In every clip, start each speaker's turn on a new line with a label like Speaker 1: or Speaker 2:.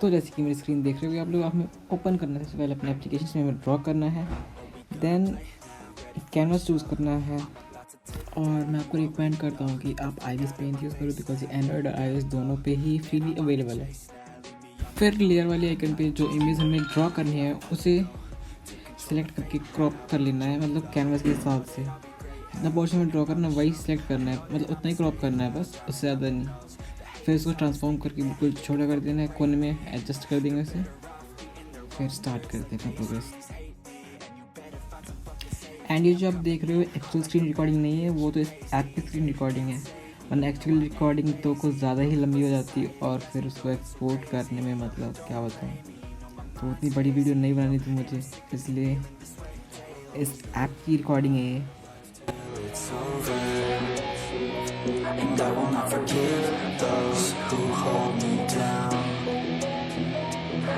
Speaker 1: तो जैसे कि मेरी स्क्रीन देख रहे हो आप लोग, हमें ओपन करना है। सबसे पहले अपने एप्लीकेशन में हमें ड्रॉ करना है, देन कैनवास चूज़ करना है। और मैं आपको रिकमेंड करता हूँ कि आप आईबिस पेंट यूज़ करो, बिकॉज एंड्रॉयड और आईओएस दोनों पे ही फ्रीली अवेलेबल है। फिर लेयर वाले आइकन पे जो इमेज हमें ड्रॉ करनी है उसे सिलेक्ट करके क्रॉप कर लेना है, मतलब कैनवास के हिसाब से जितना पोर्शन में ड्रॉ करना है वही सिलेक्ट करना है, मतलब उतना ही क्रॉप करना है बस, उससे ज़्यादा नहीं। फिर उसको ट्रांसफॉर्म करके बिल्कुल छोटा कर देना है, कोने में एडजस्ट कर देंगे उसे। फिर स्टार्ट करते हैं प्रोग्रेस। एंड ये जो आप देख रहे हो एक्चुअल स्क्रीन रिकॉर्डिंग नहीं है, वो तो इस ऐप की स्क्रीन रिकॉर्डिंग है, वरना एक्चुअल रिकॉर्डिंग तो कुछ ज़्यादा ही लंबी हो जाती है और फिर उसको एक्सपोर्ट करने में मतलब क्या बताऊँ, तो उतनी बड़ी वीडियो नहीं बनानी थी मुझे, इसलिए इस ऐप की रिकॉर्डिंग है ये।
Speaker 2: And I will not forgive those who hold me down.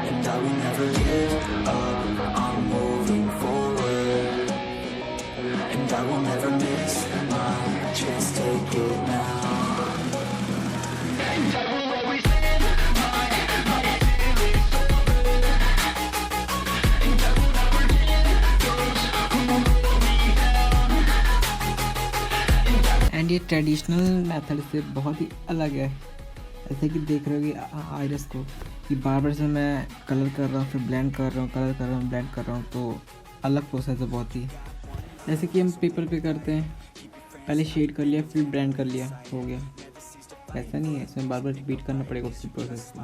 Speaker 2: And I will never give up, I'm moving forward. And I will never miss my chance, take it now. And I will always live my feelings over. And I will not forgive those who hold me down.
Speaker 1: And ये traditional method से बहुत ही अलग है। ऐसे कि देख रहे हो कि आइरिस को कि बार बार से मैं कलर कर रहा हूँ, फिर ब्लेंड कर रहा हूँ, कलर कर रहा हूँ, ब्लेंड कर रहा हूँ, तो अलग प्रोसेस है बहुत ही। जैसे कि हम पेपर पे करते हैं, पहले शेड कर लिया फिर ब्लेंड कर लिया, हो गया। ऐसा नहीं है, इसमें बार बार रिपीट करना पड़ेगा उसी प्रोसेस को।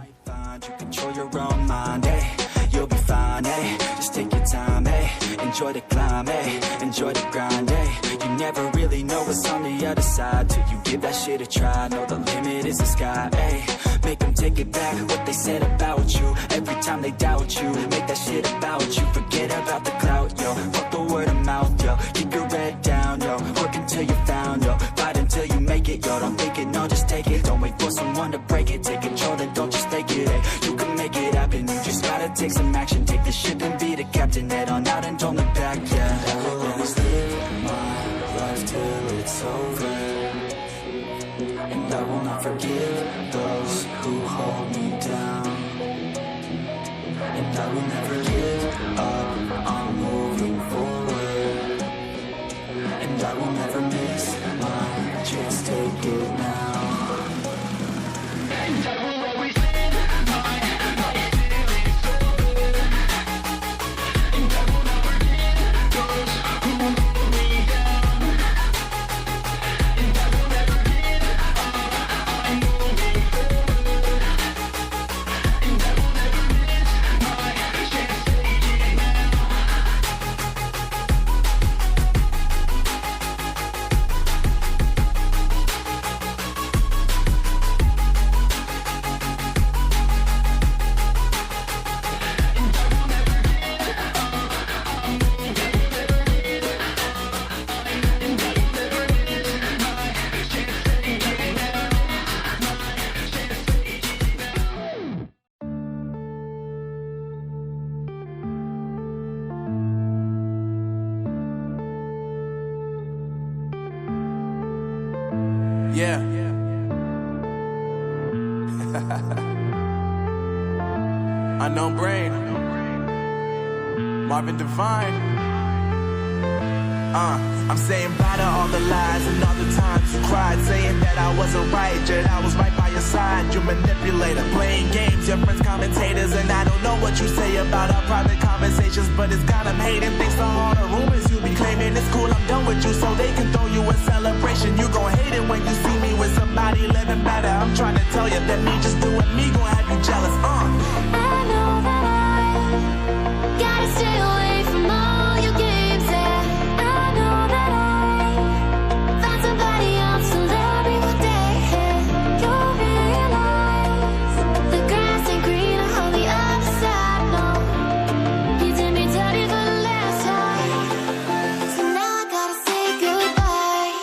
Speaker 2: You'll be fine, eh? Just take your time, eh? Enjoy the climb, eh? Enjoy the grind, eh? You never really know what's on the other side till you give that shit a try. Know the limit is the sky, eh? Make them take it back, what they said about you. Every time they doubt you, make that shit about you. Forget about the clout, yo. Fuck the word of mouth, yo. Keep your head down, yo. Work until you're found, yo. Fight until you make it, yo. Don't think it, no, just take it. Don't wait for someone to break it. Take control, then don't just take it, eh? You can make it happen, you just gotta take some action. Take the ship and be the captain. Head on out and don't look back, yeah. I will always live my life till it's over. And I will not forgive those who hold me down. And I will never give up, I'm moving forward. And I will never miss my chance, take it now. And I will always live my feelings over. And I will not forgive those who hold me down. And I will never give up, I'm moving forward. And I will never miss my chance, take it now. Yeah. Unknown Brain, Marvin Devine. I'm saying bye to all the lies and all the times you cried, saying that I wasn't right, yet I was right by your side. You manipulator, playing games, your friends commentators, and I don't know what you say about our private conversations, but it's got them hating. Thanks to all the rumors you be claiming, it's cool, I'm done with you, so they can throw you a celebration. You gon' hate it when you see me with somebody living better. I'm trying to tell you that me just doing me gon' have you jealous.
Speaker 3: I know that I gotta stay away from all your games, yeah. I know that I found somebody else to love me one day, yeah. You'll realize the grass ain't greener on the other side, no. You did me dirty for the last time, so now I gotta say goodbye.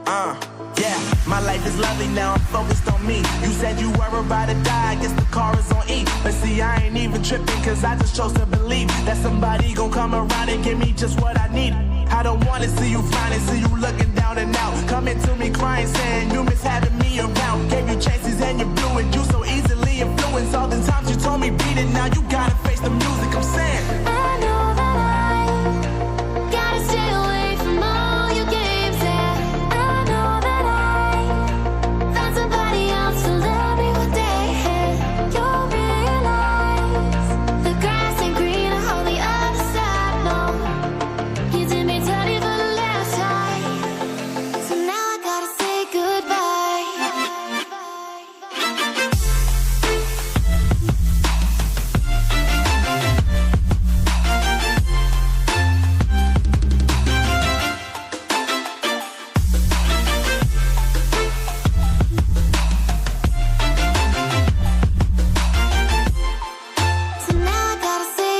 Speaker 4: Yeah, my life is lovely now, I'm focused on me. You said you were about to die, I guess the car is on E. But see, I ain't even tripping, cause I just chose to believe that somebody gon' come around and give me just what I need. I don't wanna see you finally, see you looking down and out. Coming to me crying, saying you miss having me around. Gave you chances and you blew it, you so easily influenced. All the times you told me beat it, now you gotta face the music, I'm saying.
Speaker 3: I know that I gotta stay away from all your games. Yeah, I know that I found somebody else to love me one day. You'll realize the grass ain't greener on the other side. No, you did me dirty for the last time, so now I gotta say goodbye. So now I gotta say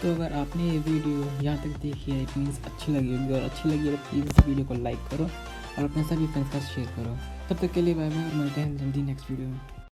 Speaker 1: तो अगर आपने ये video यहाँ तक देखी है it means अच्छी लगी होगी, और अच्छी लगी है तो प्लीज़ इस वीडियो को लाइक करो और अपने सभी फ्रेंड्स के साथ शेयर करो। तब तक के लिए बाय बाय और मिलते हैं जल्दी नेक्स्ट वीडियो में।